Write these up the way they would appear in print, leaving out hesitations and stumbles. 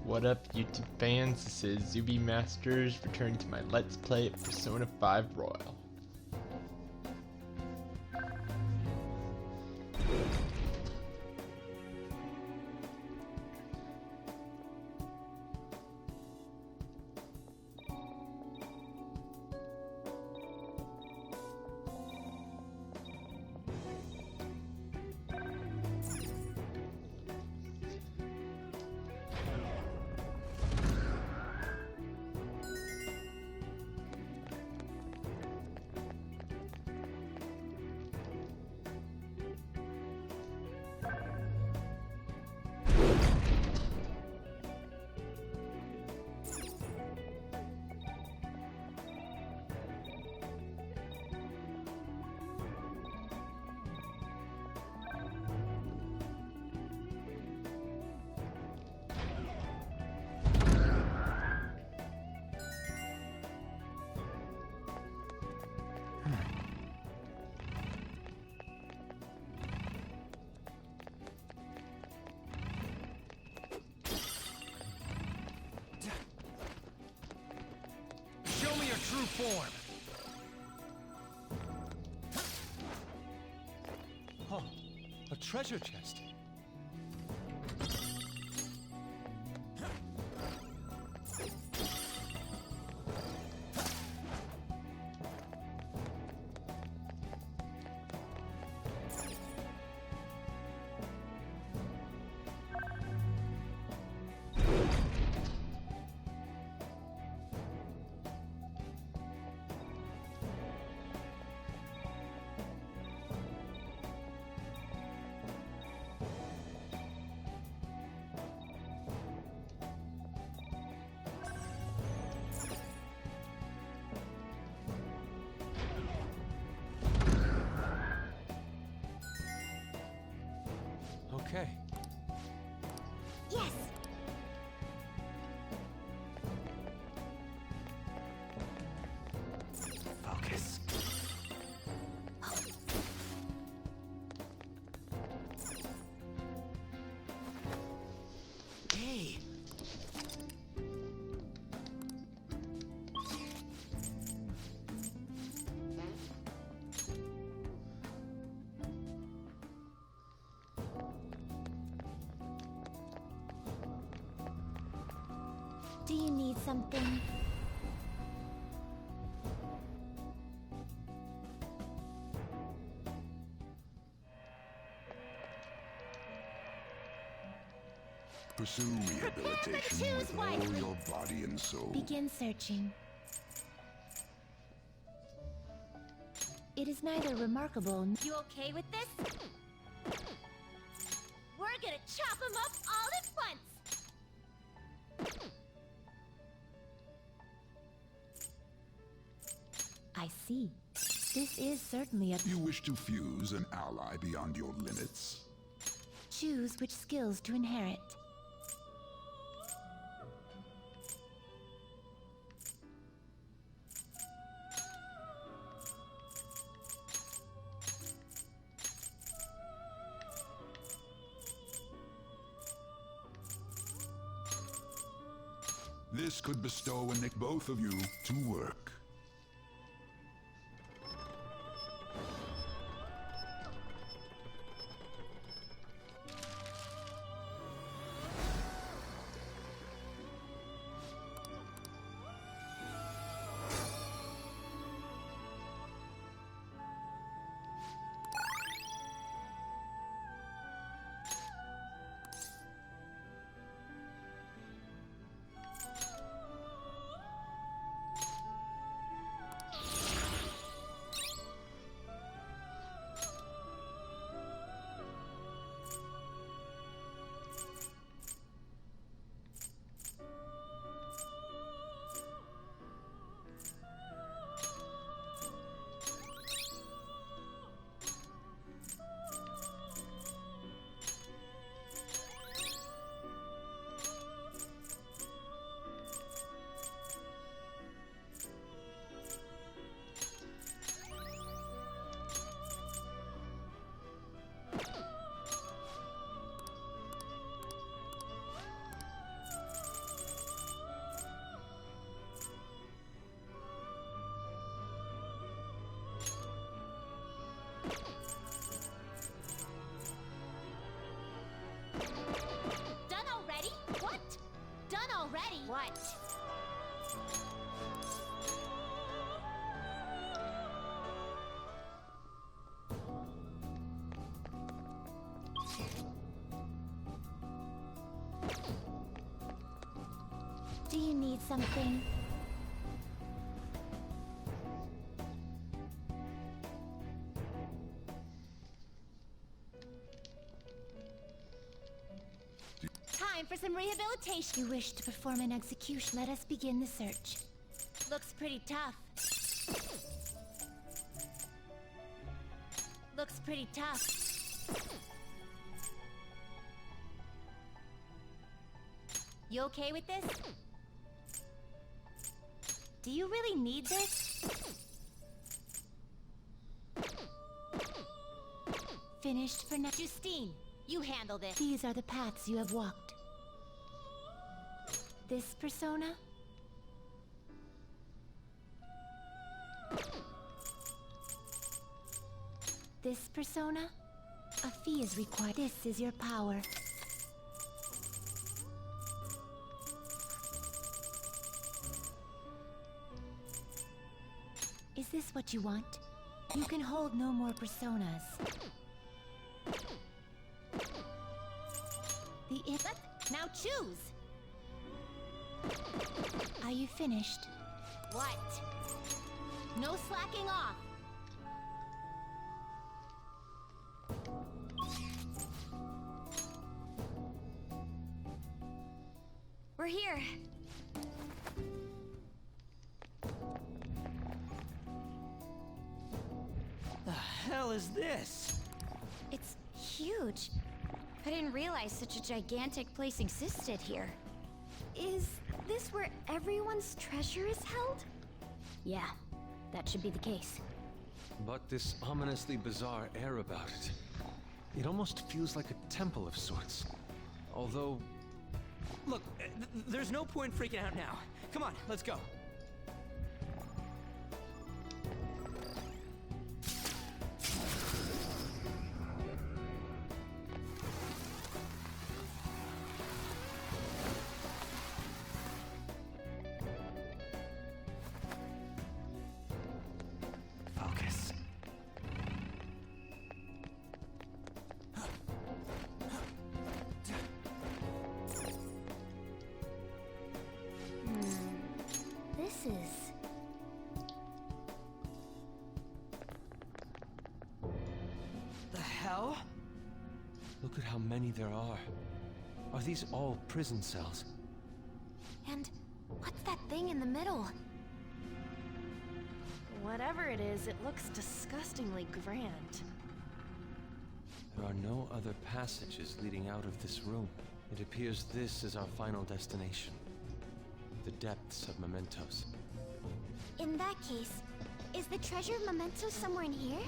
What up, YouTube fans? This is Zuby Masters, returning to my Let's Play Persona 5 Royal. True form. Huh. A treasure chest. Okay. Yes! Focus. Hey! Do you need something? Pursue rehabilitation with all your body and soul. Begin searching. It is neither remarkable. You okay with this? We're gonna chop them up all at once! I see. This is certainly a... You wish to fuse an ally beyond your limits? Choose which skills to inherit. This could bestow and make both of you to work. What? Do you need something? Time for some rehabilitation. You wish to perform an execution. Let us begin the search. Looks pretty tough. Looks pretty tough. You okay with this? Do you really need this? Finished for now. Justine, you handle this. These are the paths you have walked. This persona? This persona? A fee is required. This is your power. Is this what you want? You can hold no more personas. Now choose! Are you finished? What? No slacking off! We're here. The hell is this? It's huge. I didn't realize such a gigantic place existed here. Is this where everyone's treasure is held? Yeah, that should be the case. But this ominously bizarre air about it. It almost feels like a temple of sorts. Although... Look, there's no point freaking out now. Come on, let's go. Focus. This is... The hell? Look at how many there are. Are these all prison cells? And what's that thing in the middle? Whatever it is, it looks disgustingly grand. There are no other passages leading out of this room. It appears this is our final destination. The depths of mementos. In that case, is the treasure memento somewhere in here?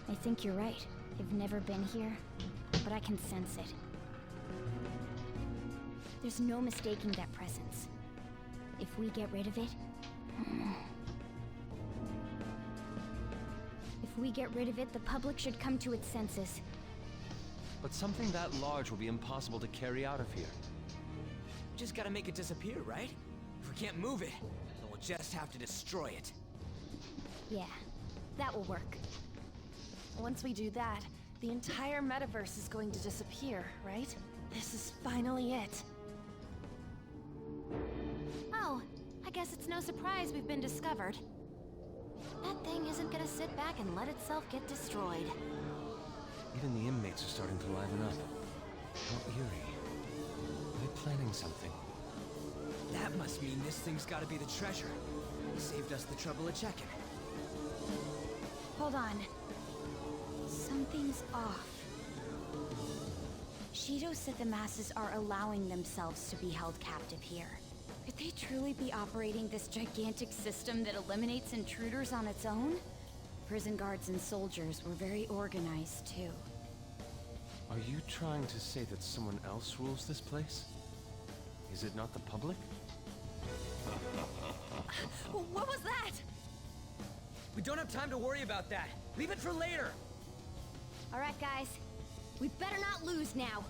I think you're right. I've never been here, but I can sense it. There's no mistaking that presence. If we get rid of it... If we get rid of it, the public should come to its senses. But something that large will be impossible to carry out of here. Just gotta make it disappear, right? If we can't move it, then we'll just have to destroy it. Yeah, that will work. Once we do that, the entire metaverse is going to disappear, right? This is finally it. Oh, I guess it's no surprise we've been discovered. That thing isn't gonna sit back and let itself get destroyed. Even the inmates are starting to liven up. How eerie. Are they planning something? That must mean this thing's gotta be the treasure. He saved us the trouble of checking. Hold on. Something's off. Shido said the masses are allowing themselves to be held captive here. Could they truly be operating this gigantic system that eliminates intruders on its own? Prison guards and soldiers were very organized, too. Are you trying to say that someone else rules this place? Is it not the public? What was that? We don't have time to worry about that. Leave it for later. All right, guys. We better not lose now.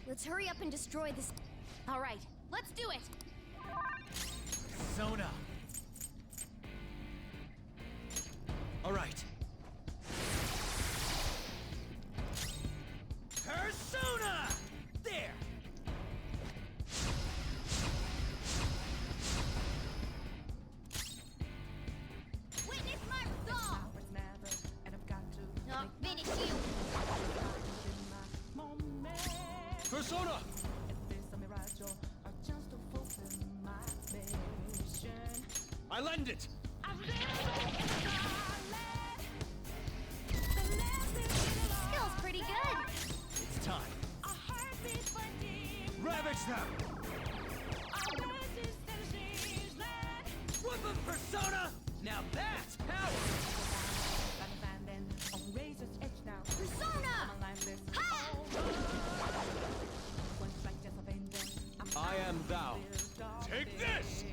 Let's hurry up and destroy this. All right, let's do it. Persona. All right. Persona! There! Witness my resolve! I'll finish you! Persona! I lend it! Feels pretty good! It's time. Ravage them! Whip 'em, Persona! Now that's power! Persona! Ha! I am thou. Take this!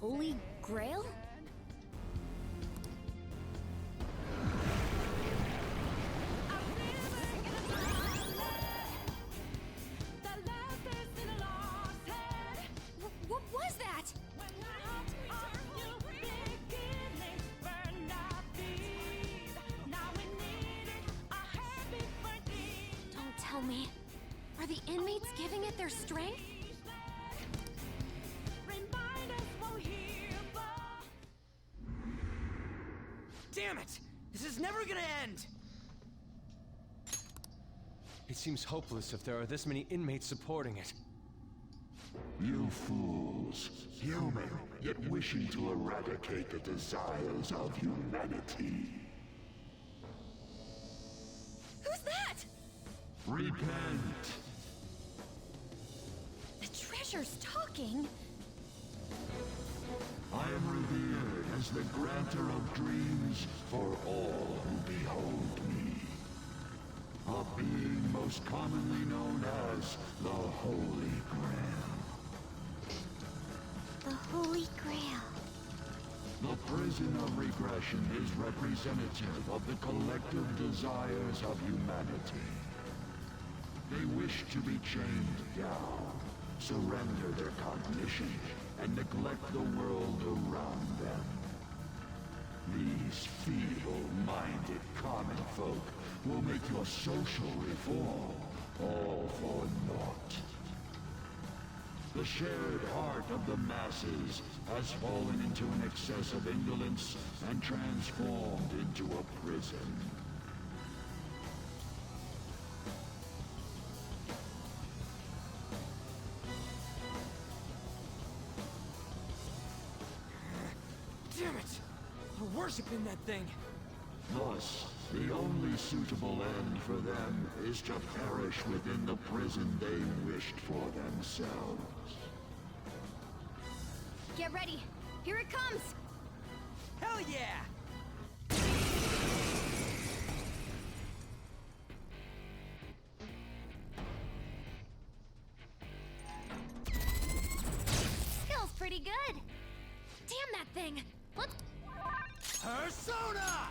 Holy Grail? What was that? Don't tell me. Are the inmates giving it their strength? Damn it! This is never gonna end! It seems hopeless if there are this many inmates supporting it. You fools, human, yet wishing to eradicate the desires of humanity. Who's that? Repent! The treasure's talking. I am revered as the granter of dreams for all who behold me. A being most commonly known as the Holy Grail. The Holy Grail. The prison of regression is representative of the collective desires of humanity. They wish to be chained down, surrender their cognition, and neglect the world around them. These feeble-minded common folk will make your social reform all for naught. The shared heart of the masses has fallen into an excess of indolence and transformed into a prison. Damn it! We're worshiping that thing! Thus, the only suitable end for them is to perish within the prison they wished for themselves. Get ready. Here it comes. Hell yeah! Feels pretty good. Damn that thing. Let's... Persona!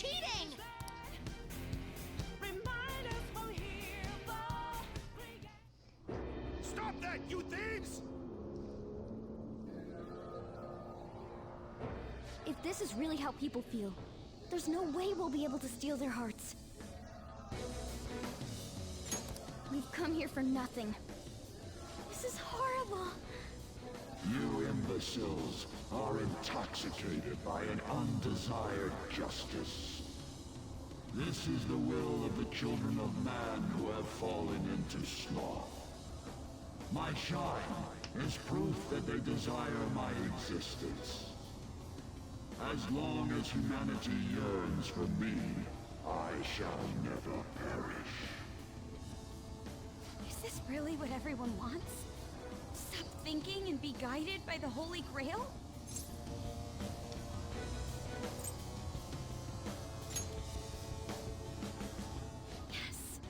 cheating! Stop that, you thieves! If this is really how people feel, there's no way we'll be able to steal their hearts. We've come here for nothing. This is horrible. You imbeciles are intoxicated by an undesired justice. This is the will of the children of man who have fallen into sloth. My shine is proof that they desire my existence. As long as humanity yearns for me, I shall never perish. Is this really what everyone wants? Stop thinking and be guided by the Holy Grail? Yes.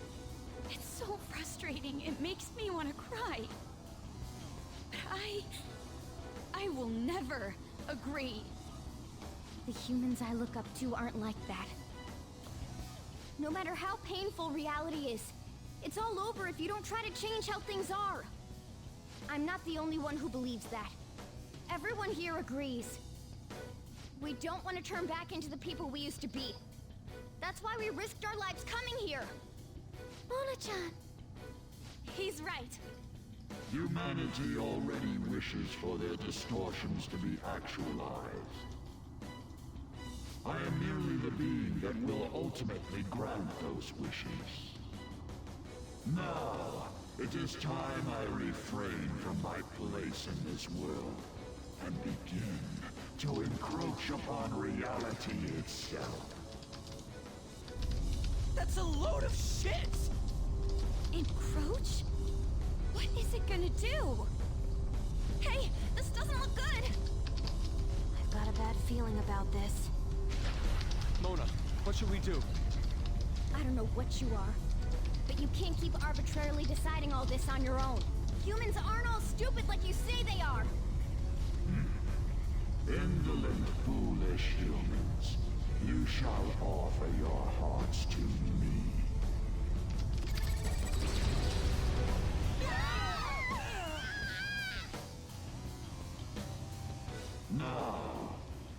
It's so frustrating. It makes me want to cry. But I will never agree. The humans I look up to aren't like that. No matter how painful reality is, it's all over if you don't try to change how things are. I'm not the only one who believes that. Everyone here agrees. We don't want to turn back into the people we used to be. That's why we risked our lives coming here. Mona-chan. He's right. Humanity already wishes for their distortions to be actualized. I am merely the being that will ultimately grant those wishes. Now, it is time I refrain from my place in this world and begin to encroach upon reality itself. That's a load of shit! Encroach? What is it gonna do? Hey, this doesn't look good! I've got a bad feeling about this. Mona, what should we do? I don't know what you are, but you can't keep arbitrarily deciding all this on your own. Humans aren't all stupid like you say they are. Indolent, foolish humans, you shall offer your hearts to me. Now,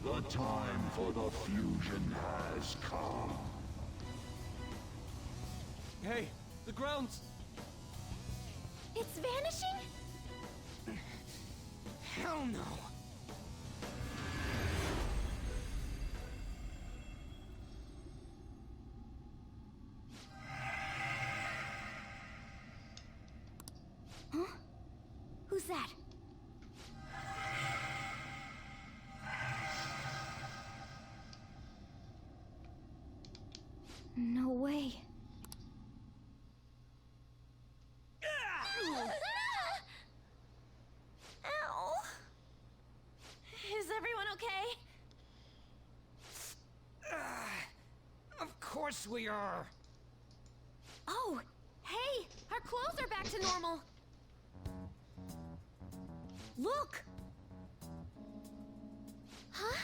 the time for the fusion has come. Hey, the ground's... It's vanishing? Hell no! Huh? Who's that? No way. Ow! Is everyone okay? Of course we are! Oh, hey! Our clothes are back to normal! Look! Huh?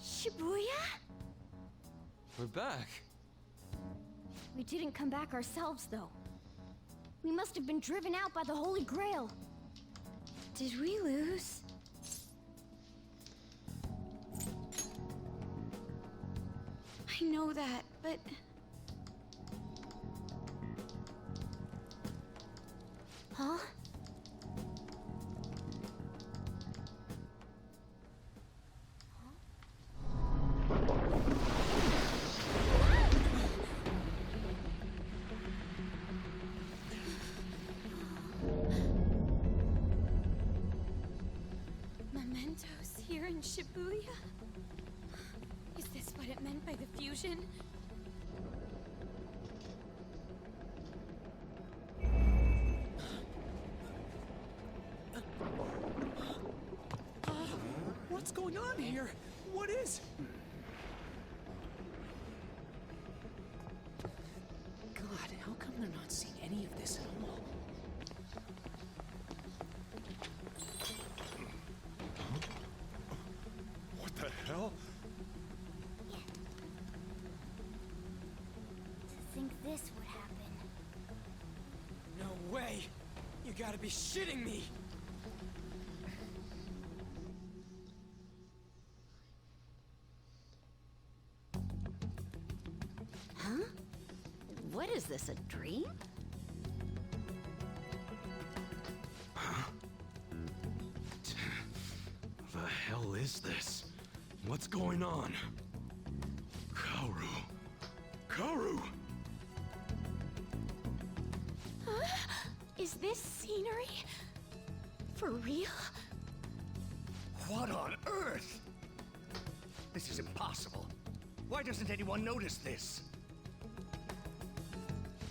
Shibuya? We're back. We didn't come back ourselves, though. We must have been driven out by the Holy Grail. Did we lose? I know that, but... Huh? Mementos here in Shibuya? Is this what it meant by the fusion? What's going on here? What is... God, how come they're not seeing any of this at all? What the hell? gotta be shitting me! Huh? What is this, a dream? The hell is this? What's going on? Kaoru. Kaoru! Is this scenery? For real? What on earth? This is impossible. Why doesn't anyone notice this?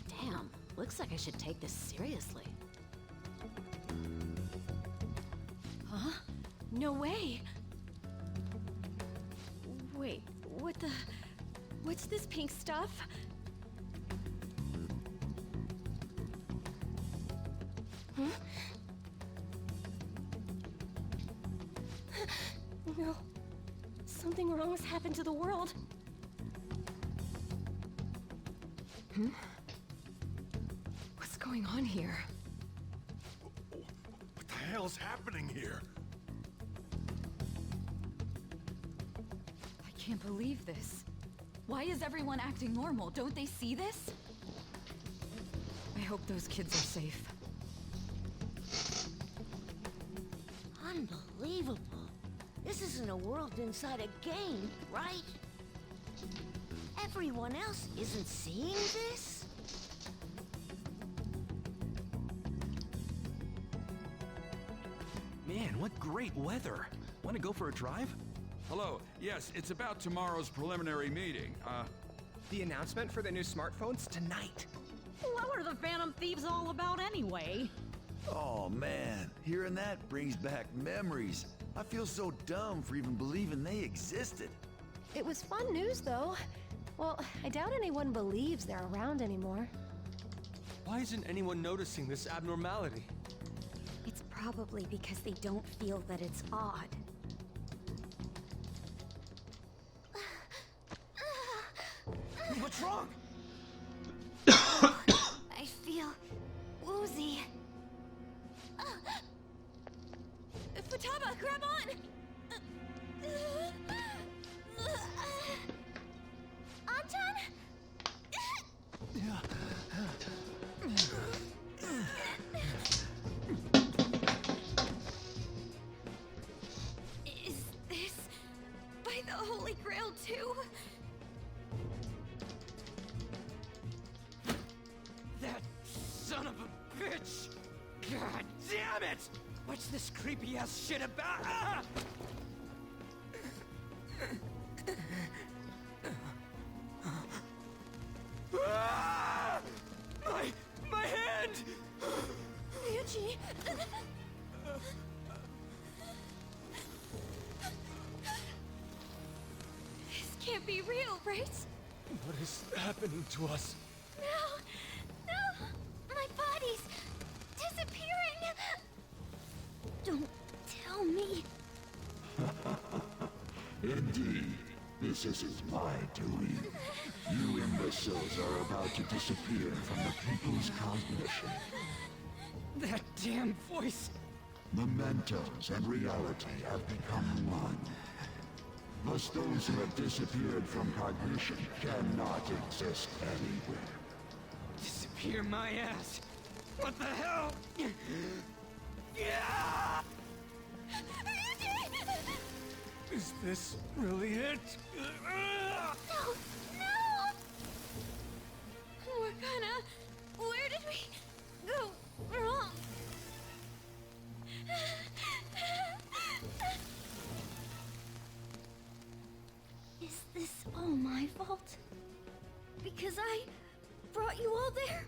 Damn, looks like I should take this seriously. Huh? No way! Wait, what's this pink stuff? Huh? No. Something wrong has happened to the world. What's going on here? What the hell's happening here? I can't believe this. Why is everyone acting normal? Don't they see this? I hope those kids are safe. Unbelievable. This isn't a world inside a game, right? Everyone else isn't seeing this? Man, what great weather! Wanna go for a drive? Hello. Yes, it's about tomorrow's preliminary meeting. The announcement for the new smartphones tonight. What were the Phantom Thieves all about anyway? Oh man, hearing that brings back memories. I feel so dumb for even believing they existed. It was fun news, though. Well, I doubt anyone believes they're around anymore. Why isn't anyone noticing this abnormality? It's probably because they don't feel that it's odd. What's wrong? I feel woozy. Futaba, grab on! Anton? Is this by the Holy Grail too? That son of a bitch! God damn it! What's this creepy ass shit about? Ah! Ah! My hand! Ryuji! This can't be real, right? What is happening to us? No! No! My body's disappearing! Don't tell me. Indeed, this isn't my doing. You imbeciles are about to disappear from the people's cognition. That damn voice! Mementos and reality have become one. Thus those who have disappeared from cognition cannot exist anywhere. Disappear my ass! What the hell? Yeah! Is this really it? No! No! Morgana, where did we go wrong? Is this all my fault? Because I brought you all there?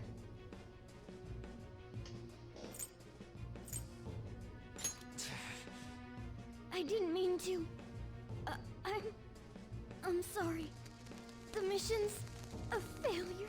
I didn't mean to. I'm sorry. The mission's a failure.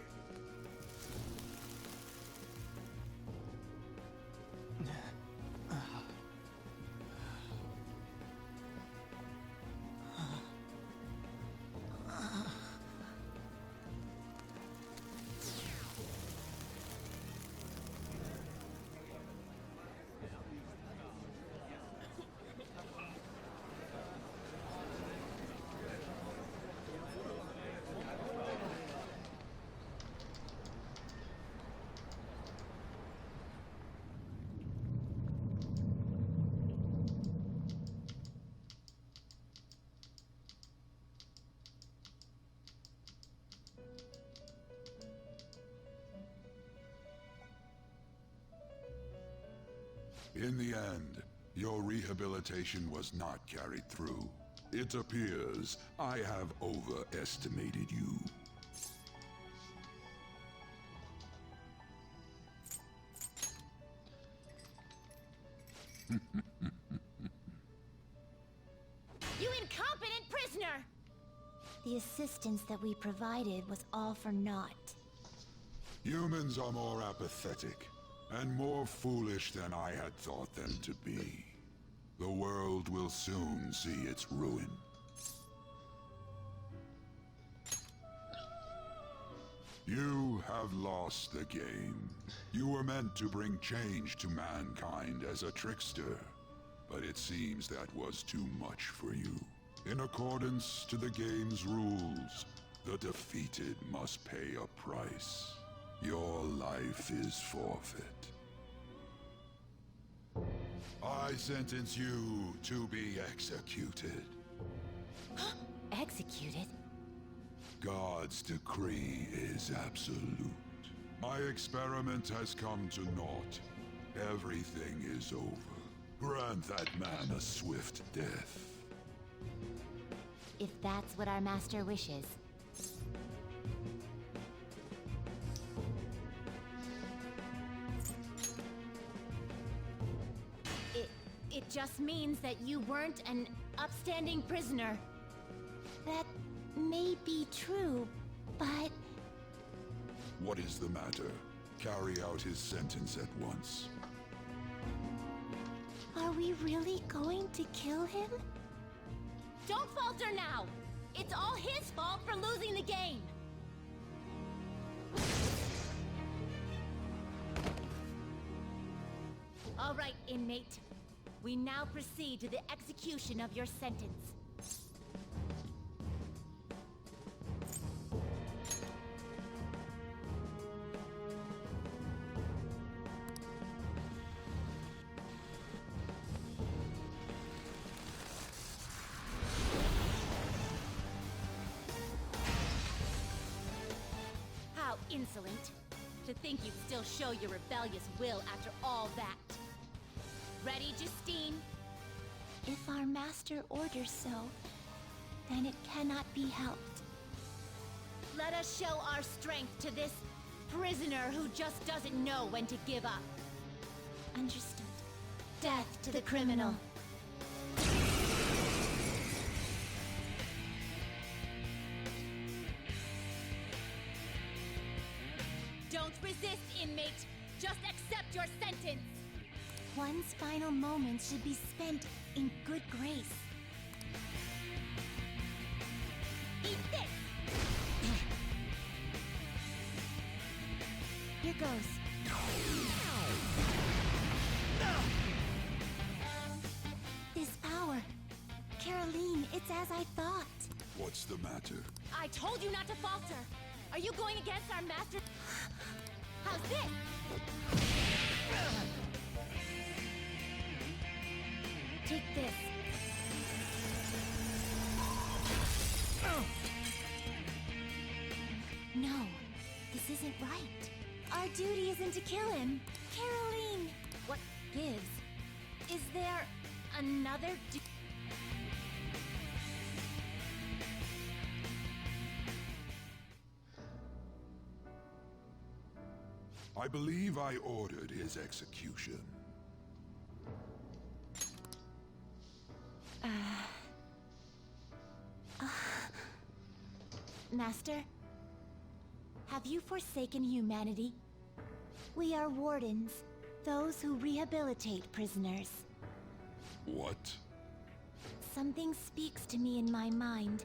In the end, your rehabilitation was not carried through. It appears I have overestimated you. You incompetent prisoner! The assistance that we provided was all for naught. Humans are more apathetic, and more foolish than I had thought them to be. The world will soon see its ruin. You have lost the game. You were meant to bring change to mankind as a trickster, but it seems that was too much for you. In accordance to the game's rules, the defeated must pay a price. Your life is forfeit. I sentence you to be executed. Executed? God's decree is absolute. My experiment has come to naught. Everything is over. Grant that man a swift death. If that's what our master wishes. It just means that you weren't an upstanding prisoner. That may be true, but... What is the matter? Carry out his sentence at once. Are we really going to kill him? Don't falter now! It's all his fault for losing the game! All right, inmate. We now proceed to the execution of your sentence. How insolent. To think you'd still show your rebellious will after all that. Ready, Justine? If our master orders so, then it cannot be helped. Let us show our strength to this prisoner who just doesn't know when to give up. Understood. Death to the criminal. Don't resist, inmate. Just accept your sentence. One's final moments should be spent in good grace. Eat this! Here goes. This power. Caroline, it's as I thought. What's the matter? I told you not to falter. Are you going against our master? How's this? Take this. No, this isn't right. Our duty isn't to kill him. Caroline! What Gives. is there another I believe I ordered his execution. Master? Have you forsaken humanity? We are wardens, those who rehabilitate prisoners. What? Something speaks to me in my mind.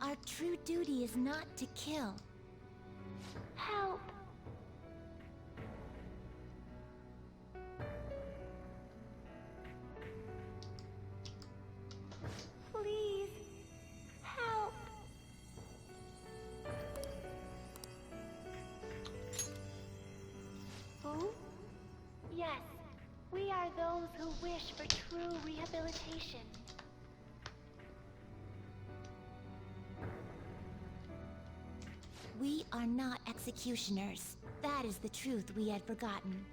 Our true duty is not to kill. Help! Please, help! Who? Yes, we are those who wish for true rehabilitation. We are not executioners. That is the truth we had forgotten.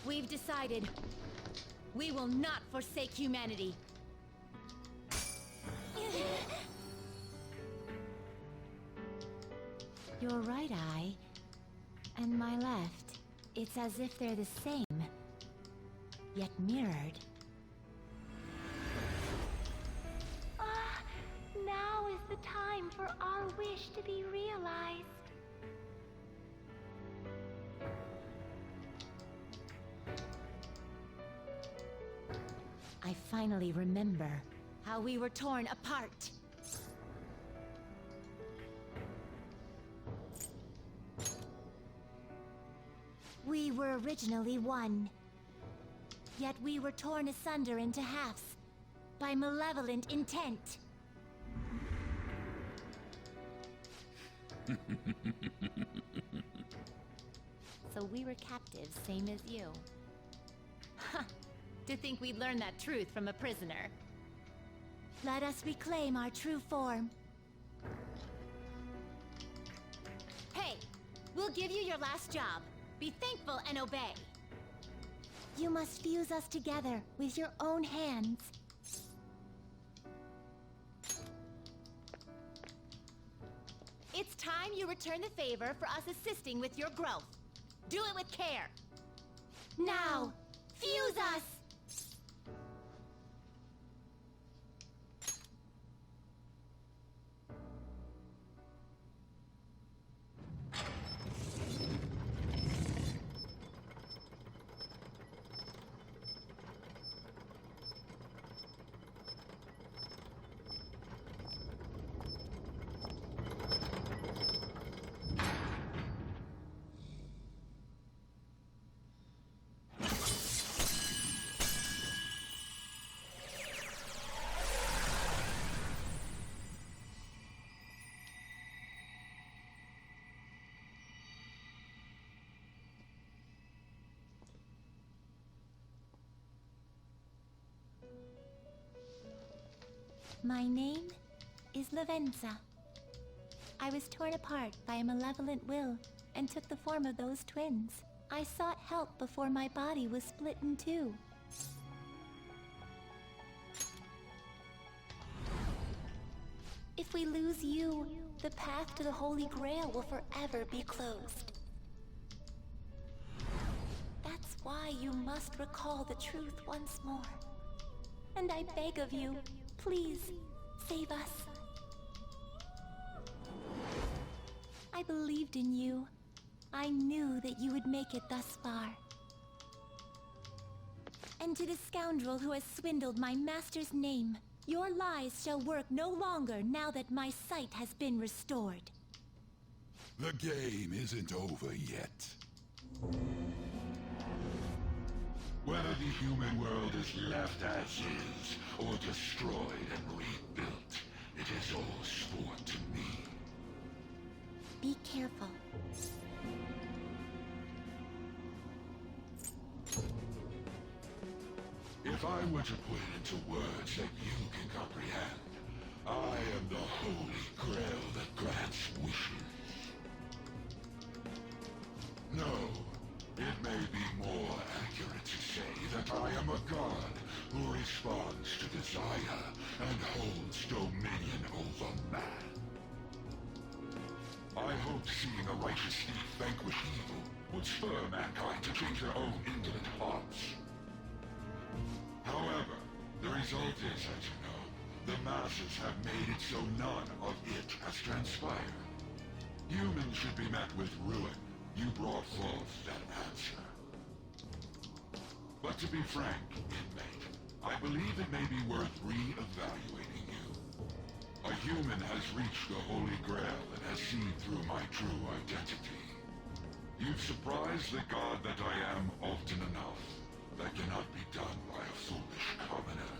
We've decided. We will not forsake humanity. Your right eye and my left. It's as if they're the same, yet mirrored. Ah, now is the time for our wish to be realized. I finally remember how we were torn apart. We were originally one. Yet we were torn asunder into halves by malevolent intent. So we were captives, same as you. Huh. To think we'd learn that truth from a prisoner. Let us reclaim our true form. Hey, we'll give you your last job. Be thankful and obey. You must fuse us together with your own hands. It's time you return the favor for us assisting with your growth. Do it with care. Now, fuse us! My name is Lavenza. I was torn apart by a malevolent will and took the form of those twins. I sought help before my body was split in two. If we lose you, the path to the Holy Grail will forever be closed. That's why you must recall the truth once more. And I beg of you, please, save us. I believed in you. I knew that you would make it thus far. And to the scoundrel who has swindled my master's name, your lies shall work no longer now that my sight has been restored. The game isn't over yet. Whether the human world is left as is, or destroyed and rebuilt, it is all sport to me. Be careful. If I were to put it into words that you can comprehend, I am the Holy Grail that grants wishes. No, it may be more accurate to say that I am a god who responds to desire and holds dominion over man. I hope seeing a righteous thief vanquish evil would spur mankind to change their own indolent hearts. However, the result is, as you know, the masses have made it so none of it has transpired. Humans should be met with ruin. You brought forth that answer. But to be frank, inmate, I believe it may be worth re-evaluating you. A human has reached the Holy Grail and has seen through my true identity. You've surprised the god that I am often enough. That cannot be done by a foolish commoner.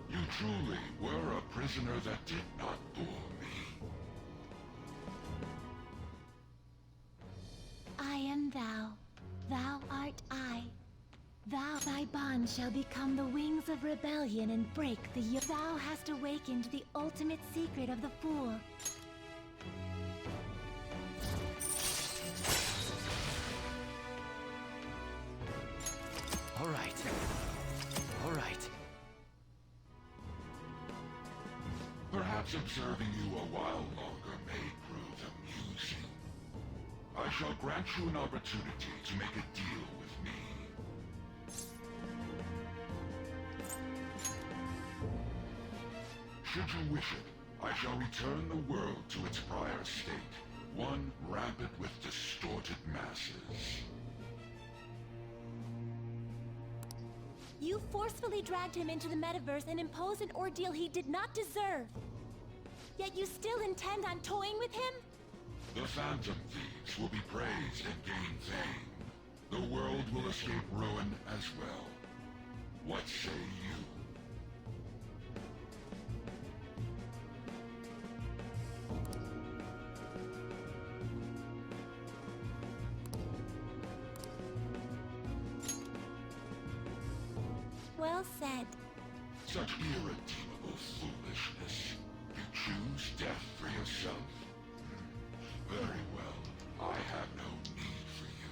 You truly were a prisoner that did not bore me. I am thou. Thou art I. Thy bond shall become the wings of rebellion and break the yoke. Thou hast awakened the ultimate secret of the fool. All right. All right. Perhaps observing you a while longer may prove amusing. I shall grant you an opportunity to make a deal with me. Should you wish it, I shall return the world to its prior state, one rampant with distorted masses. You forcefully dragged him into the metaverse and imposed an ordeal he did not deserve. Yet you still intend on toying with him? The Phantom Thieves will be praised and gain fame. The world will escape ruin as well. What say you? Well said. Such irredeemable foolishness. You choose death for yourself? Very well. I have no need for you.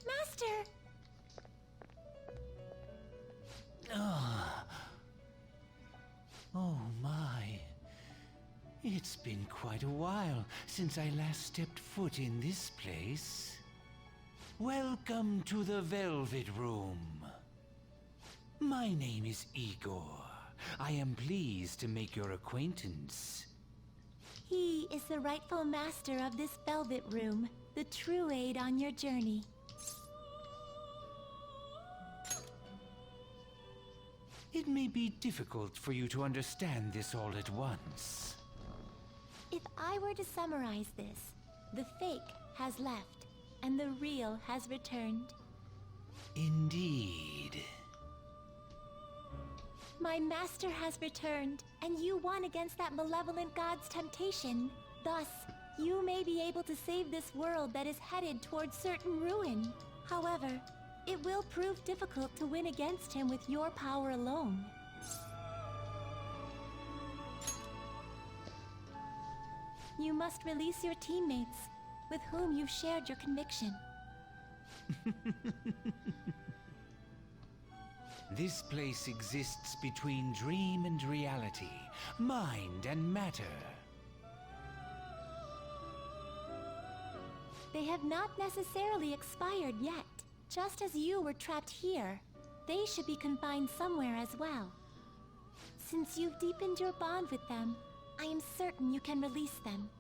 Master! Oh my. It's been quite a while since I last stepped foot in this place. Welcome to the Velvet Room. My name is Igor. I am pleased to make your acquaintance. He is the rightful master of this Velvet Room, the true aid on your journey. It may be difficult for you to understand this all at once. If I were to summarize this, the fake has left, and the real has returned. Indeed. My master has returned, and you won against that malevolent god's temptation. Thus, you may be able to save this world that is headed towards certain ruin. However, it will prove difficult to win against him with your power alone. You must release your teammates, with whom you've shared your conviction. This place exists between dream and reality, mind and matter. They have not necessarily expired yet. Just as you were trapped here, they should be confined somewhere as well. Since you've deepened your bond with them, I am certain you can release them.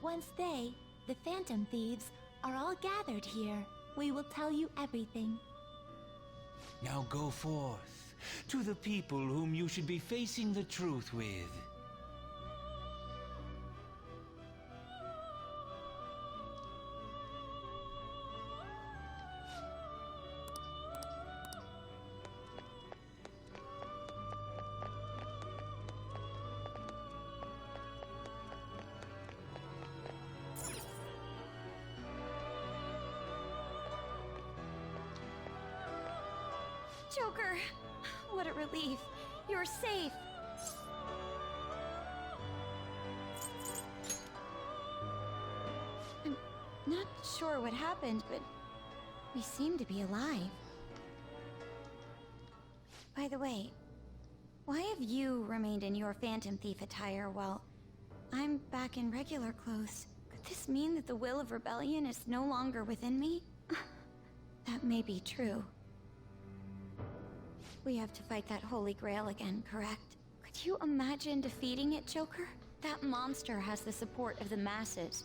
Once they, the Phantom Thieves, are all gathered here, we will tell you everything. Now go forth to the people whom you should be facing the truth with. Joker! What a relief. You're safe. I'm not sure what happened, but we seem to be alive. By the way, why have you remained in your Phantom Thief attire while I'm back in regular clothes? Could this mean that the will of rebellion is no longer within me? That may be true. We have to fight that Holy Grail again, correct? Could you imagine defeating it, Joker? That monster has the support of the masses,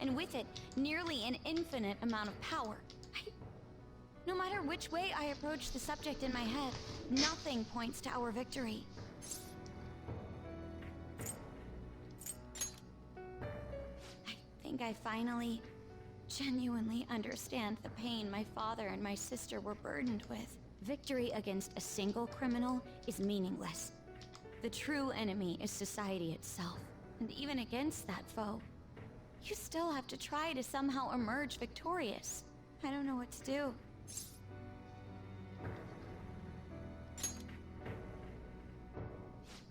and with it, nearly an infinite amount of power. No matter which way I approach the subject in my head, nothing points to our victory. I think I finally, genuinely understand the pain my father and my sister were burdened with. Victory against a single criminal is meaningless. The true enemy is society itself. And even against that foe, you still have to try to somehow emerge victorious. I don't know what to do.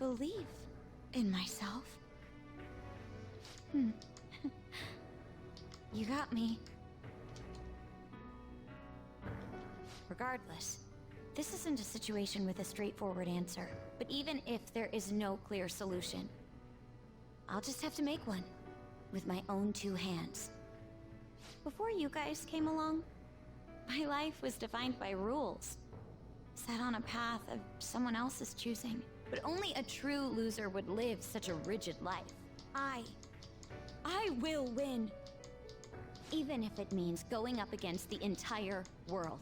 believe in myself. You got me. Regardless, this isn't a situation with a straightforward answer. But even if there is no clear solution, I'll just have to make one with my own two hands. Before you guys came along, my life was defined by rules, set on a path of someone else's choosing. But only a true loser would live such a rigid life. I will win. Even if it means going up against the entire world.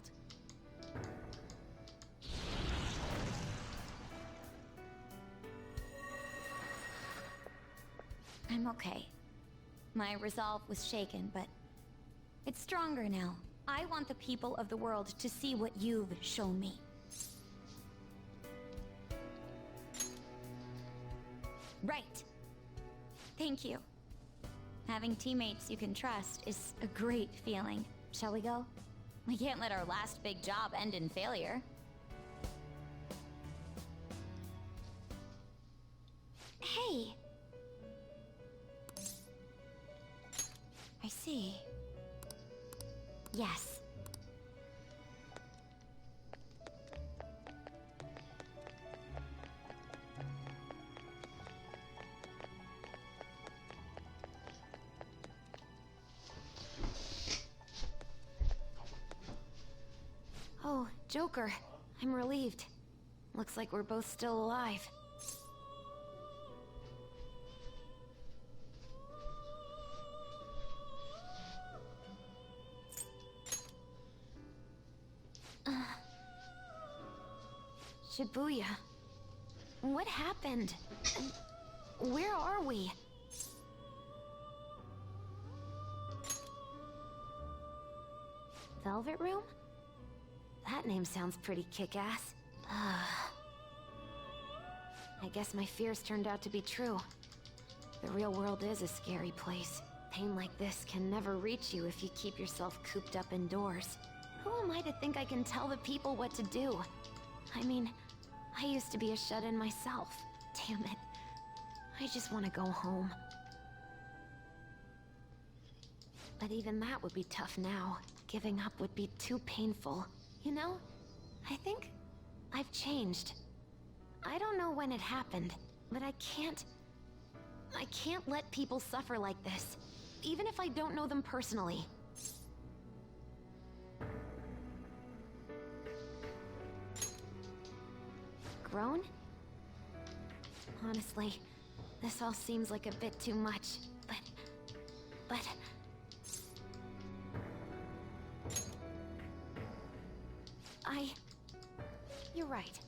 I'm okay. My resolve was shaken, but it's stronger now. I want the people of the world to see what you've shown me. Right. Thank you. Having teammates you can trust is a great feeling. Shall we go? We can't let our last big job end in failure. Hey! I see. Yes. Oh, Joker. I'm relieved. Looks like we're both still alive. Shibuya. What happened? Where are we? Velvet Room? That name sounds pretty kick-ass. I guess my fears turned out to be true. The real world is a scary place. Pain like this can never reach you if you keep yourself cooped up indoors. Who am I to think I can tell the people what to do? I mean, I used to be a shut-in myself. Damn it. I just want to go home. But even that would be tough now. Giving up would be too painful. You know, I think I've changed. I don't know when it happened, but I can't let people suffer like this, even if I don't know them personally. Grown? Honestly, this all seems like a bit too much, but... You're right.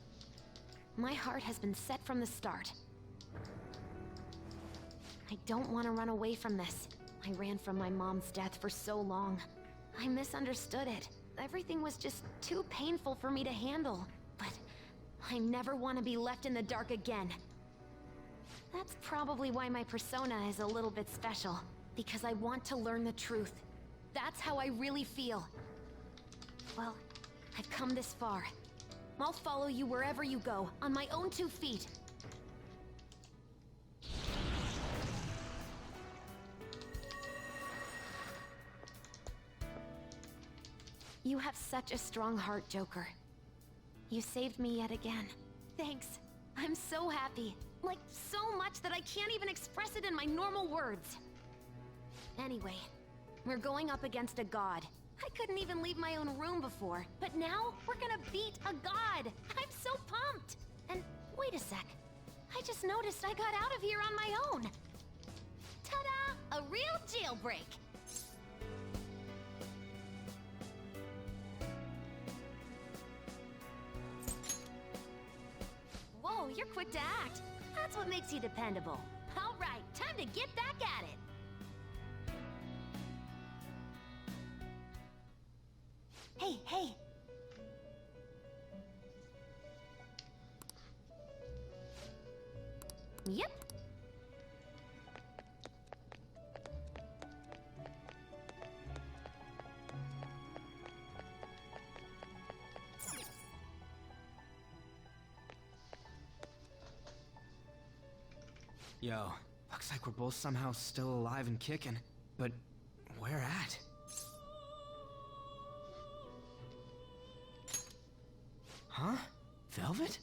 My heart has been set from the start. I don't want to run away from this. I ran from my mom's death for so long. I misunderstood it. Everything was just too painful for me to handle. But I never want to be left in the dark again. That's probably why my persona is a little bit special. Because I want to learn the truth. That's how I really feel. Well, I've come this far. I'll follow you wherever you go, on my own 2 feet. You have such a strong heart, Joker. You saved me yet again. Thanks. I'm so happy. Like, so much that I can't even express it in my normal words. Anyway, we're going up against a god. I couldn't even leave my own room before, but now we're gonna beat a god! I'm so pumped! And wait a sec. I just noticed I got out of here on my own. Ta-da! A real jailbreak! Whoa, you're quick to act. That's what makes you dependable. All right, time to get back at it. Hey! Yep. Yo, looks like we're both somehow still alive and kicking. But where at? Huh? Velvet?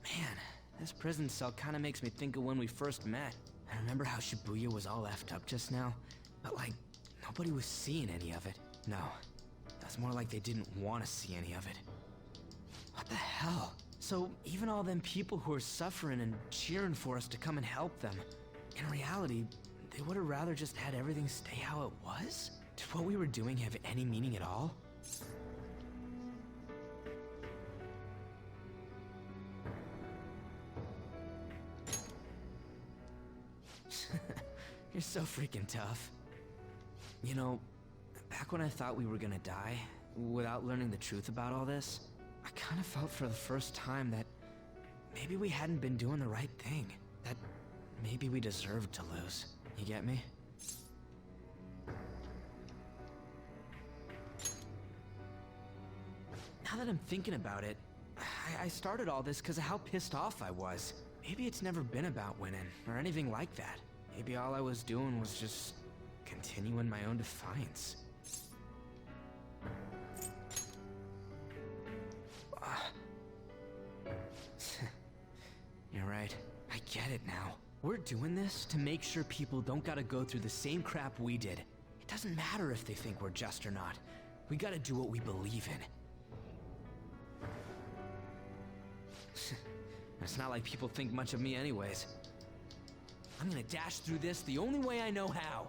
Man, this prison cell kinda makes me think of when we first met. I remember how Shibuya was all effed up just now, but like, nobody was seeing any of it. No, that's more like they didn't want to see any of it. What the hell? So even all them people who are suffering and cheering for us to come and help them, in reality, they would have rather just had everything stay how it was? Did what we were doing have any meaning at all? You're so freaking tough. You know, back when I thought we were gonna die, without learning the truth about all this, I kind of felt for the first time that maybe we hadn't been doing the right thing. That maybe we deserved to lose. You get me? Now that I'm thinking about it, I started all this because of how pissed off I was. Maybe it's never been about winning, or anything like that. Maybe all I was doing was just continuing my own defiance. You're right. I get it now. We're doing this to make sure people don't gotta go through the same crap we did. It doesn't matter if they think we're just or not. We gotta do what we believe in. It's not like people think much of me anyways. I'm gonna dash through this the only way I know how.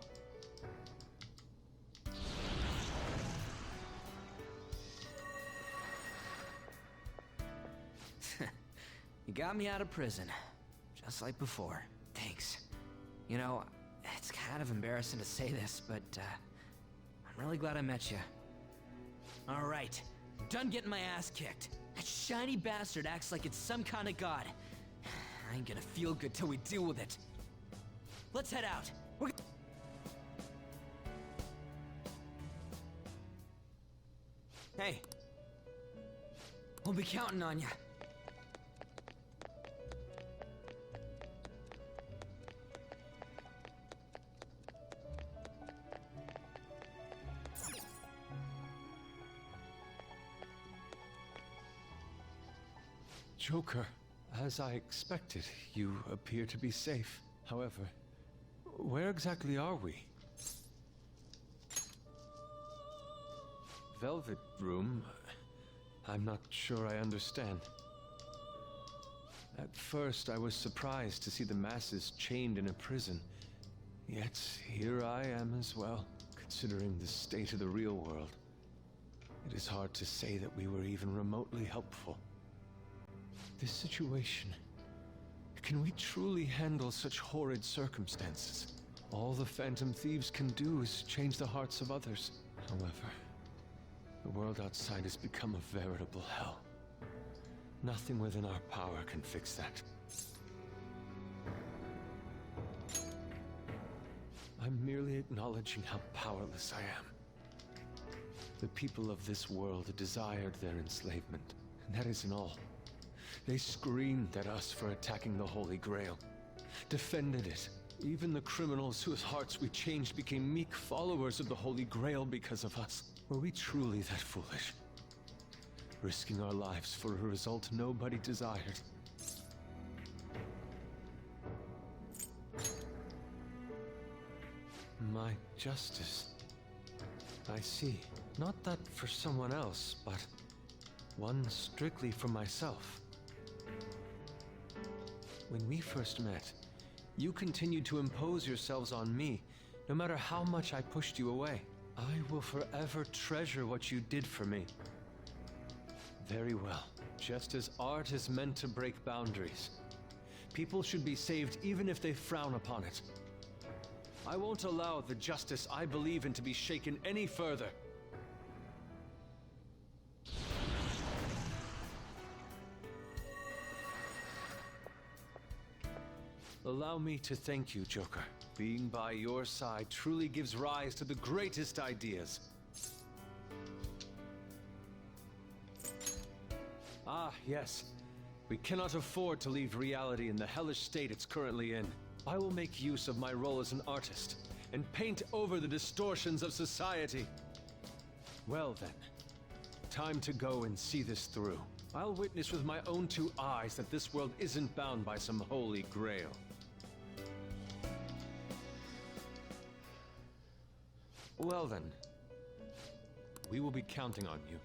You got me out of prison, just like before. Thanks. You know, it's kind of embarrassing to say this, but I'm really glad I met you. All right, I'm done getting my ass kicked. That shiny bastard acts like it's some kind of god. I ain't gonna feel good till we deal with it. Let's head out. Hey. We'll be counting on you. Joker, as I expected, you appear to be safe. However, where exactly are we? Velvet Room? I'm not sure I understand. At first, I was surprised to see the masses chained in a prison. Yet, here I am as well, considering the state of the real world. It is hard to say that we were even remotely helpful. This situation... Can we truly handle such horrid circumstances? All the Phantom Thieves can do is change the hearts of others. However, the world outside has become a veritable hell. Nothing within our power can fix that. I'm merely acknowledging how powerless I am. The people of this world desired their enslavement, and that isn't all. They screamed at us for attacking the Holy Grail, defended it. Even the criminals whose hearts we changed became meek followers of the Holy Grail because of us. Were we truly that foolish? Risking our lives for a result nobody desired. My justice. I see. Not that for someone else, but one strictly for myself. When we first met, you continued to impose yourselves on me, no matter how much I pushed you away. I will forever treasure what you did for me. Very well. Just as art is meant to break boundaries, people should be saved even if they frown upon it. I won't allow the justice I believe in to be shaken any further. Allow me to thank you, Joker. Being by your side truly gives rise to the greatest ideas. Ah, yes. We cannot afford to leave reality in the hellish state it's currently in. I will make use of my role as an artist and paint over the distortions of society. Well then, time to go and see this through. I'll witness with my own two eyes that this world isn't bound by some holy grail. Well then, we will be counting on you.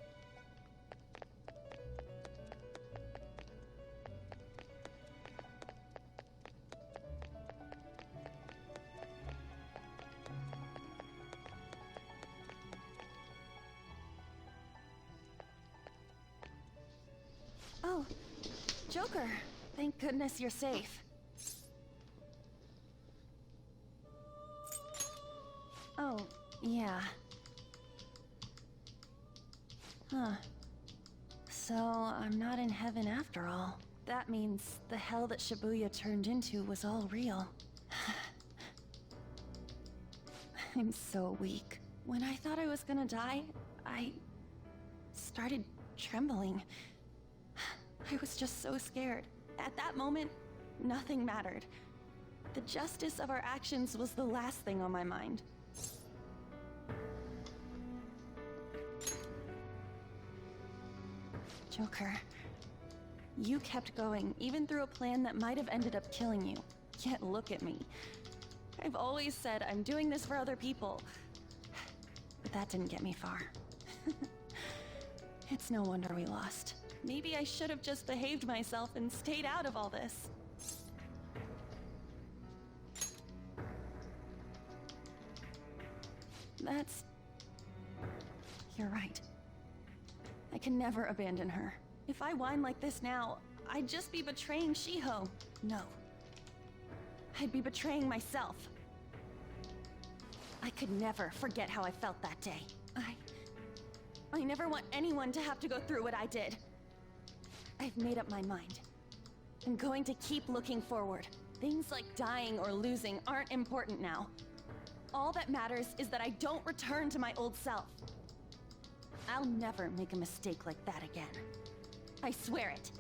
Oh, Joker. Thank goodness you're safe. Oh, yeah. Huh. So, I'm not in heaven after all. That means the hell that Shibuya turned into was all real. I'm so weak. When I thought I was gonna die, I started trembling. I was just so scared. At that moment, nothing mattered. The justice of our actions was the last thing on my mind. Joker, you kept going, even through a plan that might have ended up killing you. Yet look at me. I've always said I'm doing this for other people. But that didn't get me far. It's no wonder we lost. Maybe I should have just behaved myself and stayed out of all this. You're right. I can never abandon her. If I whine like this now, I'd just be betraying Shiho. No. I'd be betraying myself. I could never forget how I felt that day. I never want anyone to have to go through what I did. I've made up my mind. I'm going to keep looking forward. Things like dying or losing aren't important now. All that matters is that I don't return to my old self. I'll never make a mistake like that again. I swear it.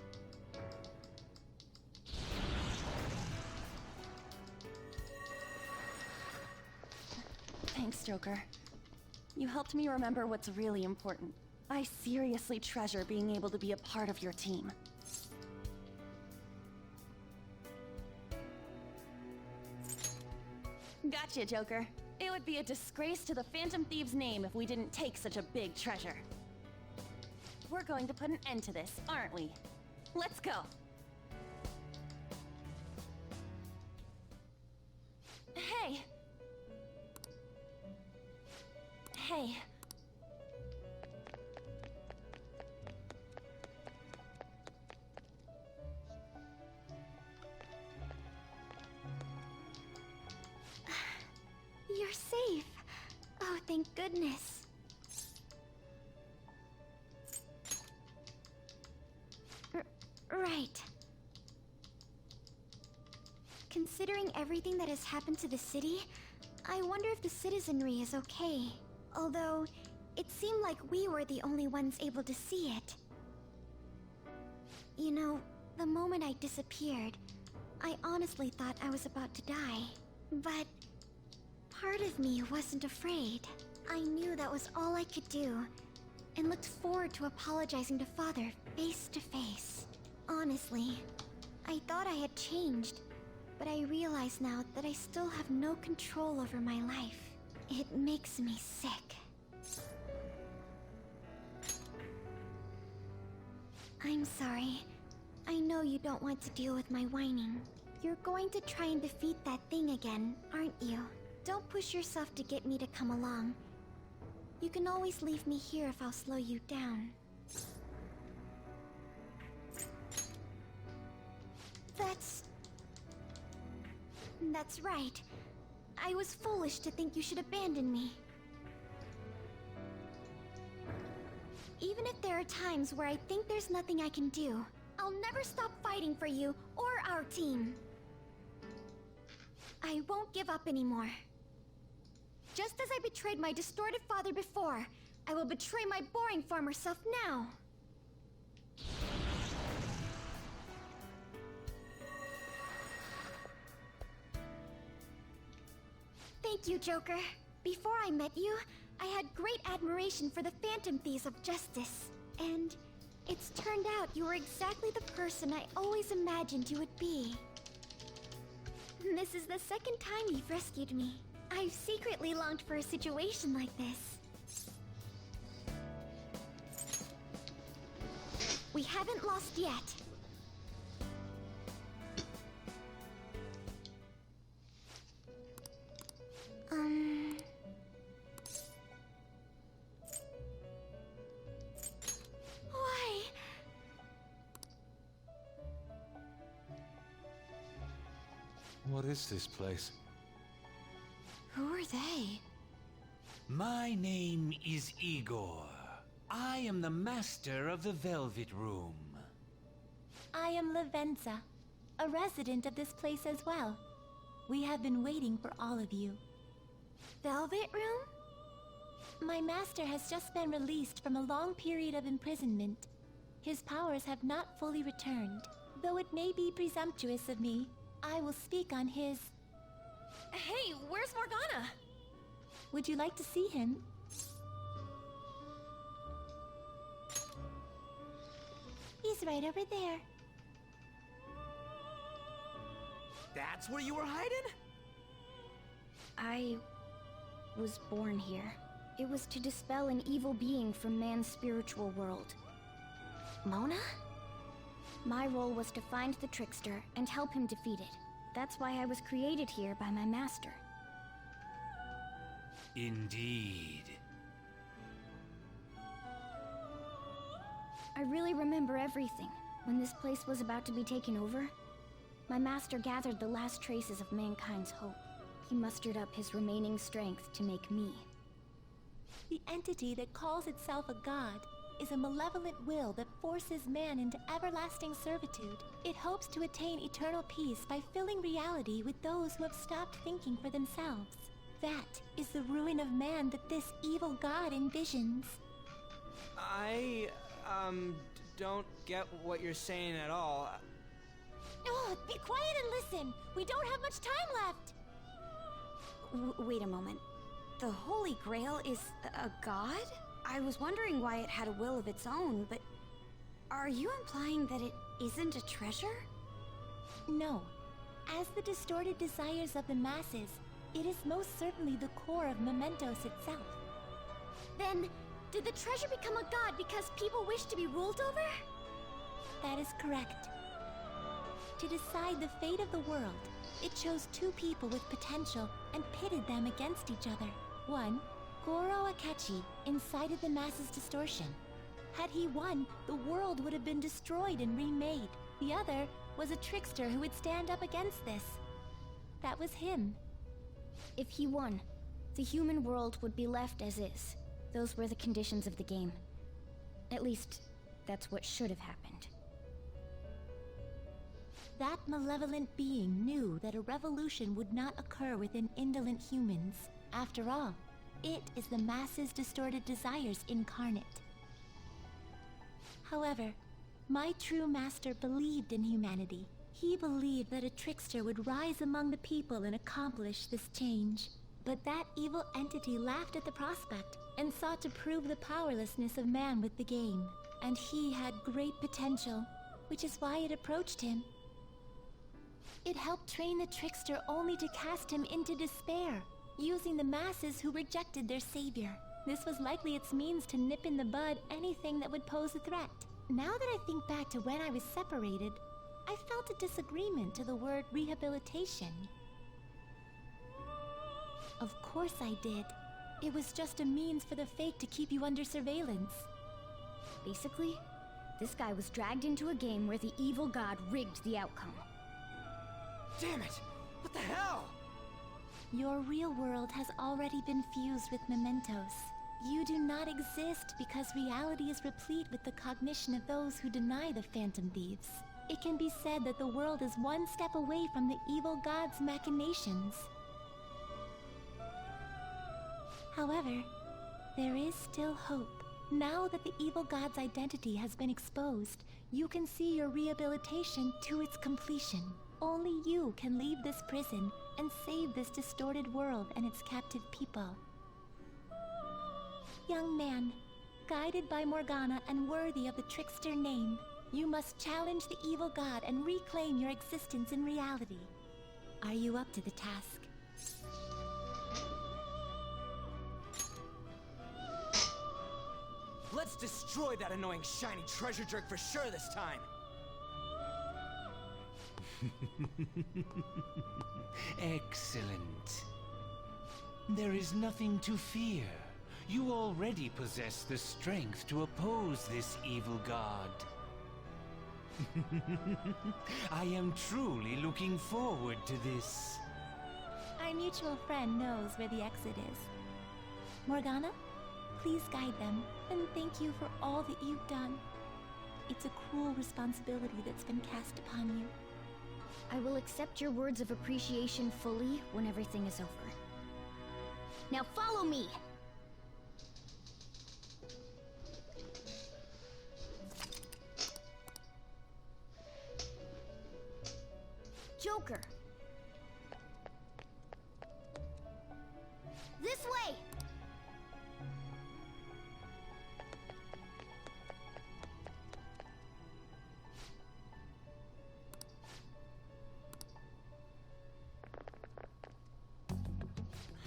Thanks, Joker. You helped me remember what's really important. I seriously treasure being able to be a part of your team. Gotcha, Joker. It would be a disgrace to the Phantom Thieves' name if we didn't take such a big treasure. We're going to put an end to this, aren't we? Let's go! Hey! Hey. You're safe. Oh, thank goodness. Right. Considering everything that has happened to the city, I wonder if the citizenry is okay. Although, it seemed like we were the only ones able to see it. You know, the moment I disappeared, I honestly thought I was about to die. But part of me wasn't afraid. I knew that was all I could do, and looked forward to apologizing to Father face to face. Honestly, I thought I had changed, but I realize now that I still have no control over my life. It makes me sick. I'm sorry. I know you don't want to deal with my whining. You're going to try and defeat that thing again, aren't you? Don't push yourself to get me to come along. You can always leave me here if I'll slow you down. That's right. I was foolish to think you should abandon me. Even if there are times where I think there's nothing I can do, I'll never stop fighting for you or our team. I won't give up anymore. Just as I betrayed my distorted father before, I will betray my boring former self now. Thank you, Joker. Before I met you, I had great admiration for the Phantom Thieves of Justice. And it's turned out you were exactly the person I always imagined you would be. This is the second time you've rescued me. I've secretly longed for a situation like this. We haven't lost yet. Why? What is this place? Who are they? My name is Igor. I am the master of the Velvet Room. I am Lavenza, a resident of this place as well. We have been waiting for all of you. Velvet Room? My master has just been released from a long period of imprisonment. His powers have not fully returned. Though it may be presumptuous of me, I will speak on his... Hey, where's Morgana? Would you like to see him? He's right over there. That's where you were hiding? I was born here. It was to dispel an evil being from man's spiritual world. Mona? My role was to find the trickster and help him defeat it. That's why I was created here by my master. Indeed. I really remember everything. When this place was about to be taken over, my master gathered the last traces of mankind's hope. He mustered up his remaining strength to make me. The entity that calls itself a god is a malevolent will that forces man into everlasting servitude. It hopes to attain eternal peace by filling reality with those who have stopped thinking for themselves. That is the ruin of man that this evil god envisions. I, don't get what you're saying at all. Oh, be quiet and listen! We don't have much time left! Wait a moment. The Holy Grail is a god? I was wondering why it had a will of its own, but... Are you implying that it isn't a treasure? No. As the distorted desires of the masses, it is most certainly the core of Mementos itself. Then, did the treasure become a god because people wish to be ruled over? That is correct. To decide the fate of the world, it chose two people with potential and pitted them against each other. One, Goro Akechi, incited the masses' distortion. Had he won, the world would have been destroyed and remade. The other was a trickster who would stand up against this. That was him. If he won, the human world would be left as is. Those were the conditions of the game. At least, that's what should have happened. That malevolent being knew that a revolution would not occur within indolent humans. After all, it is the masses' distorted desires incarnate. However, my true master believed in humanity. He believed that a trickster would rise among the people and accomplish this change. But that evil entity laughed at the prospect and sought to prove the powerlessness of man with the game. And he had great potential, which is why it approached him. It helped train the trickster only to cast him into despair, using the masses who rejected their savior. This was likely its means to nip in the bud anything that would pose a threat. Now that I think back to when I was separated, I felt a disagreement to the word rehabilitation. Of course I did. It was just a means for the fake to keep you under surveillance. Basically, this guy was dragged into a game where the evil god rigged the outcome. Damn it! What the hell? Your real world has already been fused with Mementos. You do not exist because reality is replete with the cognition of those who deny the Phantom Thieves. It can be said that the world is one step away from the evil god's machinations. However, there is still hope. Now that the evil god's identity has been exposed, you can see your rehabilitation to its completion. Only you can leave this prison and save this distorted world and its captive people. Young man, guided by Morgana and worthy of the trickster name, you must challenge the evil god and reclaim your existence in reality. Are you up to the task? Let's destroy that annoying shiny treasure jerk for sure this time! Excellent. There is nothing to fear. You already possess the strength to oppose this evil god. I am truly looking forward to this. Our mutual friend knows where the exit is. Morgana, please guide them, and thank you for all that you've done. It's a cruel responsibility that's been cast upon you. I will accept your words of appreciation fully when everything is over. Now follow me! Joker! This way!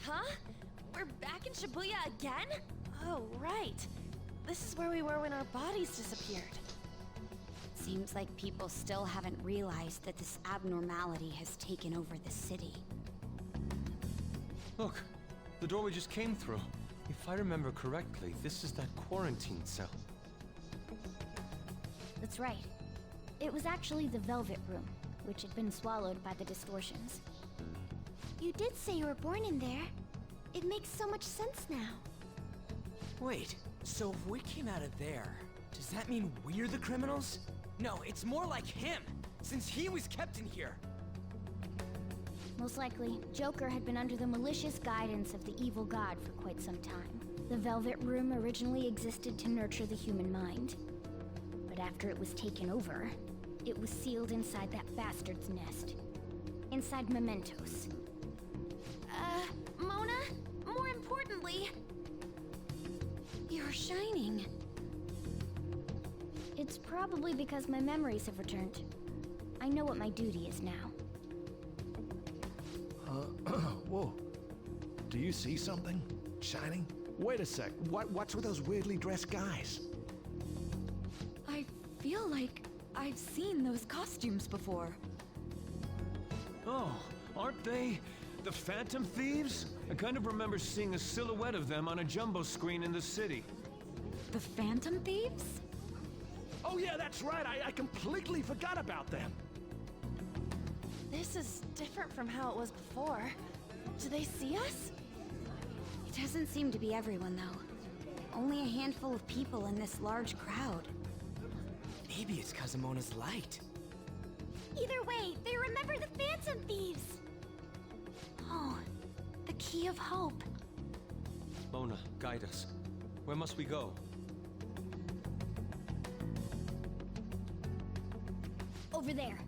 Huh? We're back in Shibuya again? Oh, right. This is where we were when our bodies disappeared. Seems like people still haven't realized that this abnormality has taken over the city. Look, the door we just came through. If I remember correctly, this is that quarantine cell. That's right. It was actually the Velvet Room, which had been swallowed by the distortions. You did say you were born in there. It makes so much sense now. Wait, so if we came out of there, does that mean we're the criminals? No, it's more like him, since he was kept in here. Most likely, Joker had been under the malicious guidance of the evil god for quite some time. The Velvet Room originally existed to nurture the human mind. But after it was taken over, it was sealed inside that bastard's nest. Inside mementos. Mona, more importantly... You're shining. It's probably because my memories have returned. I know what my duty is now. Whoa. Do you see something? Shining? Wait a sec. What's with those weirdly dressed guys? I feel like I've seen those costumes before. Oh, aren't they the Phantom Thieves? I kind of remember seeing a silhouette of them on a jumbo screen in the city. The Phantom Thieves? Oh yeah, that's right. I completely forgot about them. This is different from how it was before. Do they see us? It doesn't seem to be everyone, though. Only a handful of people in this large crowd. Maybe it's because of Mona's light. Either way, they remember the Phantom Thieves! Oh, the Key of Hope. Mona, guide us. Where must we go? Over there.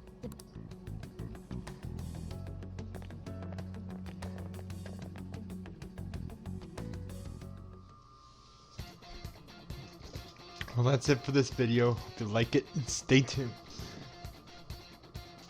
Well, that's it for this video. Hope you like it and stay tuned.